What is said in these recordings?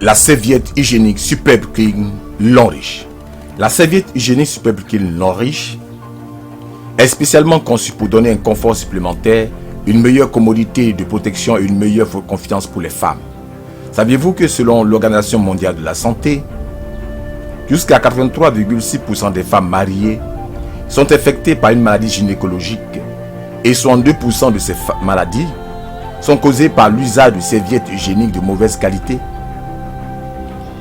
La serviette hygiénique Superbe Clean L'Enriche. La serviette hygiénique Superbe Clean L'Enriche est spécialement conçue pour donner un confort supplémentaire, une meilleure commodité de protection et une meilleure confiance pour les femmes. Saviez-vous que selon l'Organisation mondiale de la santé, jusqu'à 83,6% des femmes mariées sont infectées par une maladie gynécologique et 62% de ces maladies sont causées par l'usage de serviettes hygiéniques de mauvaise qualité?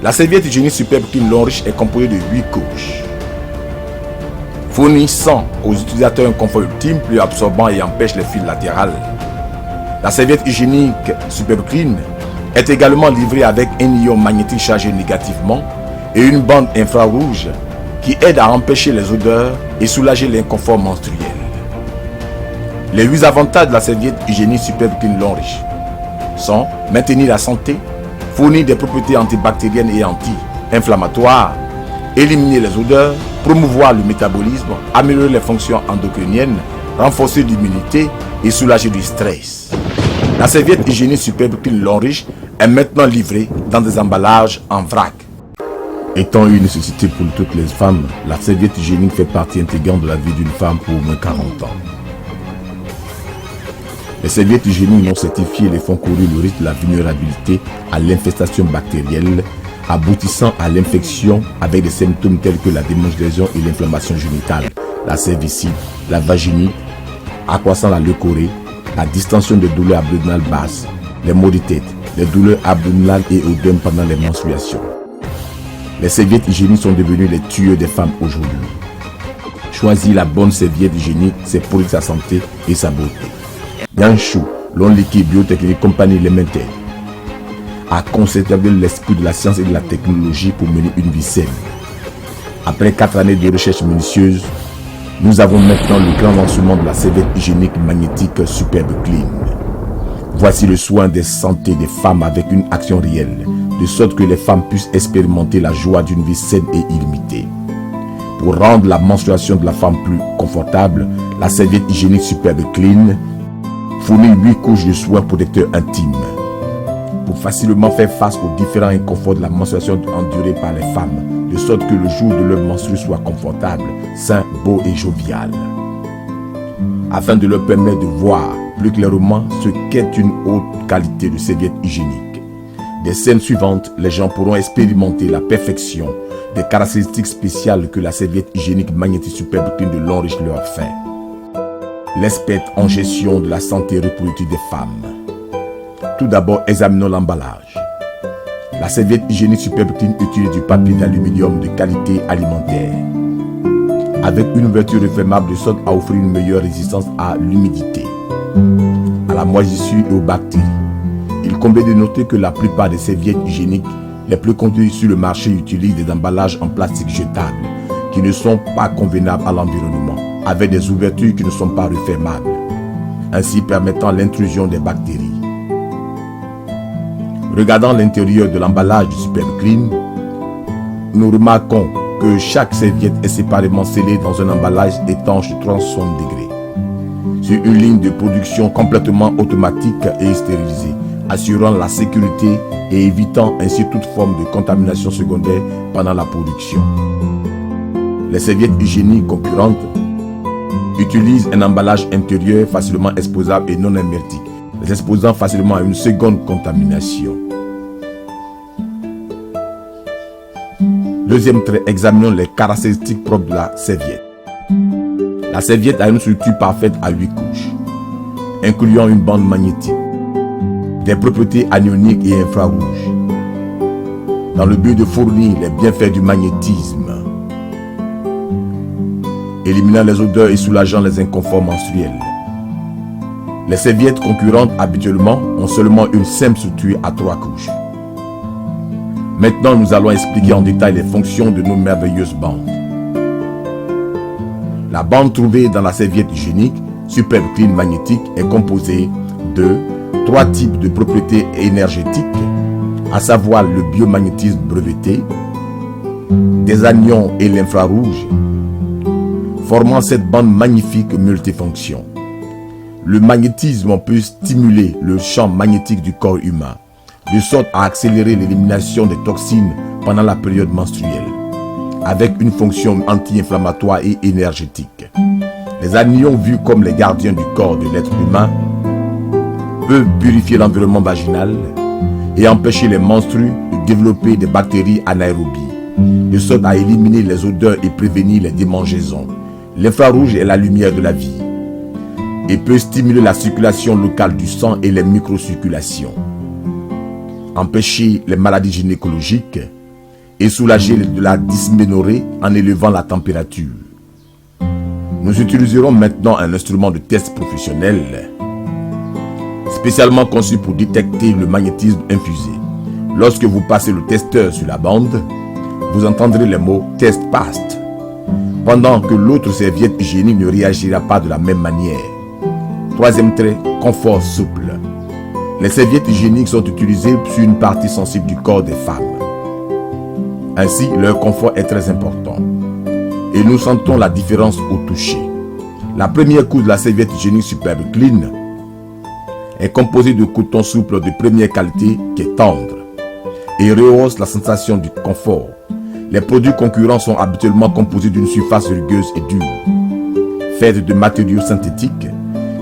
La serviette hygiénique Superbe Clean L'Enriche est composée de 8 couches, fournissant aux utilisateurs un confort ultime, plus absorbant et empêche les fils latérales. La serviette hygiénique Superbe Clean est également livrée avec un ion magnétique chargé négativement et une bande infrarouge qui aide à empêcher les odeurs et soulager l'inconfort menstruel. Les 8 avantages de la serviette hygiénique Superbe Clean L'Enriche sont: maintenir la santé, fournir des propriétés antibactériennes et anti-inflammatoires, éliminer les odeurs, promouvoir le métabolisme, améliorer les fonctions endocriniennes, renforcer l'immunité et soulager du stress. La serviette hygiénique Superbe Clean L'Enriche est maintenant livrée dans des emballages en vrac. Étant une nécessité pour toutes les femmes, la serviette hygiénique fait partie intégrante de la vie d'une femme pour au moins 40 ans. Les serviettes hygiéniques non certifiées les font courir le risque de la vulnérabilité à l'infestation bactérienne, aboutissant à l'infection avec des symptômes tels que la démangeaison et l'inflammation génitale, la cervicite, la vaginite, accroissant la leucorrhée, la distension des douleurs abdominales basses, les maux de tête, les douleurs abdominales et œdèmes pendant les menstruations. Les serviettes hygiéniques sont devenues les tueurs des femmes aujourd'hui. Choisir la bonne serviette hygiénique, c'est pour sa santé et sa beauté. Yanshu, Lonliki Biotechnique Company Limited, a conservé l'esprit de la science et de la technologie pour mener une vie saine. Après 4 années de recherche minutieuse, nous avons maintenant le grand lancement de la serviette hygiénique magnétique Superbe Clean. Voici le soin des santé des femmes avec une action réelle, de sorte que les femmes puissent expérimenter la joie d'une vie saine et illimitée. Pour rendre la menstruation de la femme plus confortable, la serviette hygiénique Superbe Clean fournit 8 couches de soins protecteurs intimes pour facilement faire face aux différents inconforts de la menstruation endurée par les femmes, de sorte que le jour de leur menstru soit confortable, sain, beau et jovial. Afin de leur permettre de voir plus clairement ce qu'est une haute qualité de serviette hygiénique. Des scènes suivantes, les gens pourront expérimenter la perfection des caractéristiques spéciales que la serviette hygiénique magnétique Superbe Clean de L'Enriche leur fait. L'expert en gestion de la santé reproductive des femmes. Tout d'abord, examinons l'emballage. La serviette hygiénique Superbe Clean utilise du papier d'aluminium de qualité alimentaire, avec une ouverture refermable de sorte à offrir une meilleure résistance à l'humidité, à la moisissure et aux bactéries. Il convient de noter que la plupart des serviettes hygiéniques les plus connues sur le marché utilisent des emballages en plastique jetable qui ne sont pas convenables à l'environnement, avec des ouvertures qui ne sont pas refermables, ainsi permettant l'intrusion des bactéries. Regardant l'intérieur de l'emballage du Superbe Clean, nous remarquons que chaque serviette est séparément scellée dans un emballage étanche de 360 degrés, sur une ligne de production complètement automatique et stérilisée, assurant la sécurité et évitant ainsi toute forme de contamination secondaire pendant la production. Les serviettes hygiéniques concurrentes utilisent un emballage intérieur facilement exposable et non hermétique, les exposant facilement à une seconde contamination. Deuxième trait, examinons les caractéristiques propres de la serviette. La serviette a une structure parfaite à 8 couches, incluant une bande magnétique, des propriétés anioniques et infrarouges, dans le but de fournir les bienfaits du magnétisme, éliminant les odeurs et soulageant les inconforts menstruels. Les serviettes concurrentes habituellement ont seulement une simple structure à 3 couches. Maintenant, nous allons expliquer en détail les fonctions de nos merveilleuses bandes. La bande trouvée dans la serviette hygiénique Superbe Clean magnétique est composée de 3 types de propriétés énergétiques, à savoir le biomagnétisme breveté, des anions et l'infrarouge, formant cette bande magnifique multifonction. Le magnétisme peut stimuler le champ magnétique du corps humain, de sorte à accélérer l'élimination des toxines pendant la période menstruelle, avec une fonction anti-inflammatoire et énergétique. Les anions, vus comme les gardiens du corps de l'être humain, peuvent purifier l'environnement vaginal et empêcher les menstrues de développer des bactéries anaérobies, de sorte à éliminer les odeurs et prévenir les démangeaisons. L'infrarouge est la lumière de la vie et peut stimuler la circulation locale du sang et les microcirculations, empêcher les maladies gynécologiques et soulager de la dysménorrhée en élevant la température. Nous utiliserons maintenant un instrument de test professionnel spécialement conçu pour détecter le magnétisme infusé. Lorsque vous passez le testeur sur la bande, vous entendrez les mots « test passed » pendant que l'autre serviette hygiénique ne réagira pas de la même manière. Troisième trait, confort souple. Les serviettes hygiéniques sont utilisées sur une partie sensible du corps des femmes. Ainsi, leur confort est très important. Et nous sentons la différence au toucher. La première couche de la serviette hygiénique Superbe Clean est composée de coton souple de première qualité qui est tendre et rehausse la sensation du confort. Les produits concurrents sont habituellement composés d'une surface rugueuse et dure, faite de matériaux synthétiques,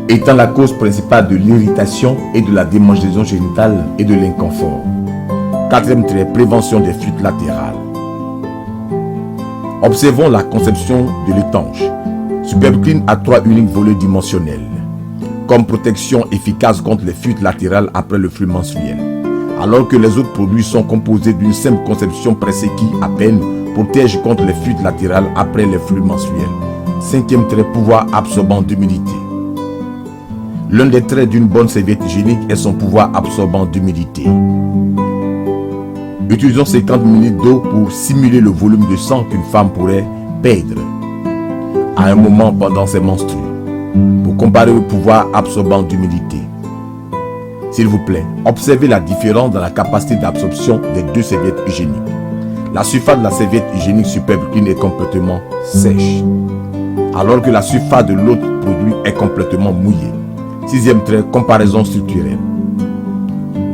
étant la cause principale de l'irritation et de la démangeaison génitale et de l'inconfort. Quatrième trait, prévention des fuites latérales. Observons la conception de l'étanche. Superbe Clean a 3 uniques volets dimensionnels, comme protection efficace contre les fuites latérales après le flux menstruel, alors que les autres produits sont composés d'une simple conception pressée qui, à peine, protège contre les fuites latérales après les flux menstruels. Cinquième trait, pouvoir absorbant d'humidité. L'un des traits d'une bonne serviette hygiénique est son pouvoir absorbant d'humidité. Utilisons 50 ml d'eau pour simuler le volume de sang qu'une femme pourrait perdre à un moment pendant ses menstrues, pour comparer le pouvoir absorbant d'humidité. S'il vous plaît, observez la différence dans la capacité d'absorption des deux serviettes hygiéniques. La surface de la serviette hygiénique Superbe Clean est complètement sèche, alors que la surface de l'autre produit est complètement mouillée. Sixième trait, comparaison structurelle.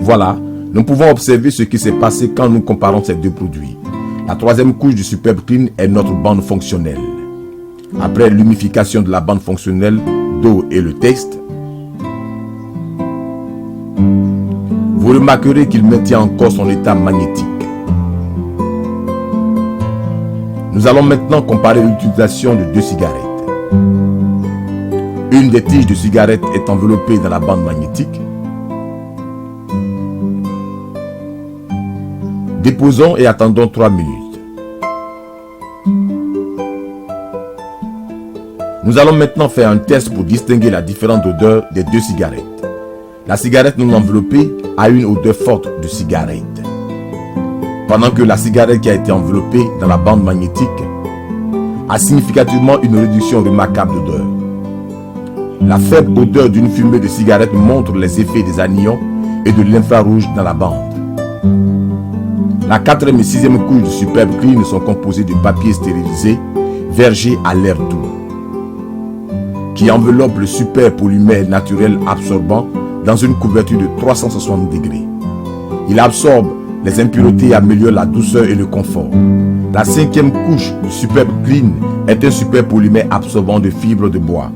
Voilà, nous pouvons observer ce qui s'est passé quand nous comparons ces deux produits. La troisième couche du Superbe Clean est notre bande fonctionnelle. Après l'humification de la bande fonctionnelle d'eau et le texte, vous remarquerez qu'il maintient encore son état magnétique. Nous allons maintenant comparer l'utilisation de deux cigarettes. Une des tiges de cigarette est enveloppée dans la bande magnétique. Déposons et attendons 3 minutes. Nous allons maintenant faire un test pour distinguer la différence d'odeur des deux cigarettes. La cigarette non enveloppée a une odeur forte de cigarette, pendant que la cigarette qui a été enveloppée dans la bande magnétique a significativement une réduction remarquable d'odeur. La faible odeur d'une fumée de cigarette montre les effets des anions et de l'infrarouge dans la bande. La 4e et 6e couche du Superbe Clean sont composées de papier stérilisé vergé à l'air doux, qui enveloppe le super polymère naturel absorbant dans une couverture de 360 degrés. Il absorbe les impuretés et améliore la douceur et le confort. La 5e couche du Superbe Clean est un super polymère absorbant de fibres de bois,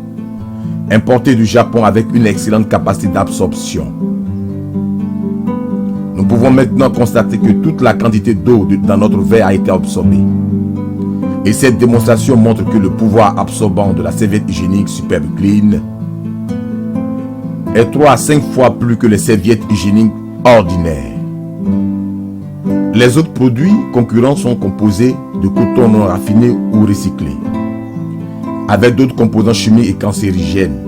importé du Japon avec une excellente capacité d'absorption. Nous pouvons maintenant constater que toute la quantité d'eau dans notre verre a été absorbée. Et cette démonstration montre que le pouvoir absorbant de la serviette hygiénique Superbe Clean est 3 à 5 fois plus que les serviettes hygiéniques ordinaires. Les autres produits concurrents sont composés de coton non raffiné ou recyclé, avec d'autres composants chimiques et cancérigènes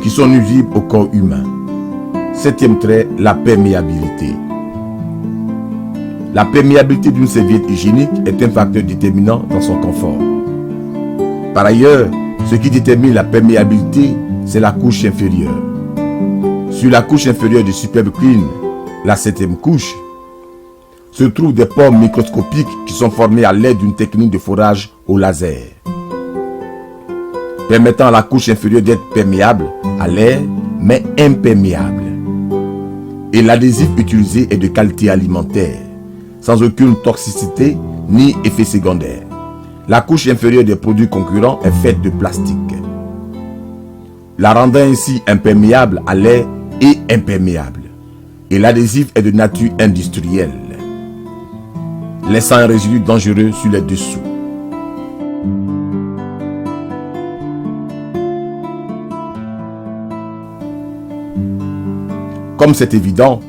qui sont nuisibles au corps humain. 7e trait, la perméabilité. La perméabilité d'une serviette hygiénique est un facteur déterminant dans son confort. Par ailleurs, ce qui détermine la perméabilité, c'est la couche inférieure. Sur la couche inférieure du Superbe Clean, la 7e couche, se trouvent des pores microscopiques qui sont formés à l'aide d'une technique de forage au laser, permettant à la couche inférieure d'être perméable à l'air, mais imperméable. Et l'adhésif utilisé est de qualité alimentaire, sans aucune toxicité ni effet secondaire. La couche inférieure des produits concurrents est faite de plastique, la rendant ainsi imperméable à l'air et imperméable. Et l'adhésif est de nature industrielle, laissant un résidu dangereux sur les dessous. Comme c'est évident,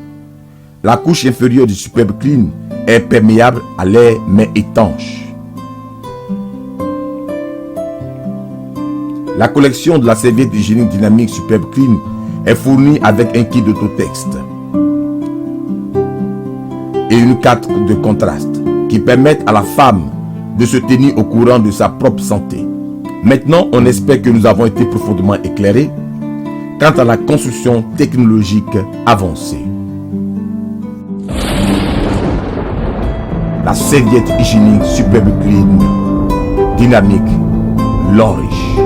la couche inférieure du Superbe Clean est perméable à l'air mais étanche. La collection de la serviette hygiénique dynamique Superbe Clean est fournie avec un kit d'autotexte et une carte de contraste qui permettent à la femme de se tenir au courant de sa propre santé. Maintenant, on espère que nous avons été profondément éclairés quant à la construction technologique avancée. La serviette hygiénique Superbe Clean dynamique L'Enriche.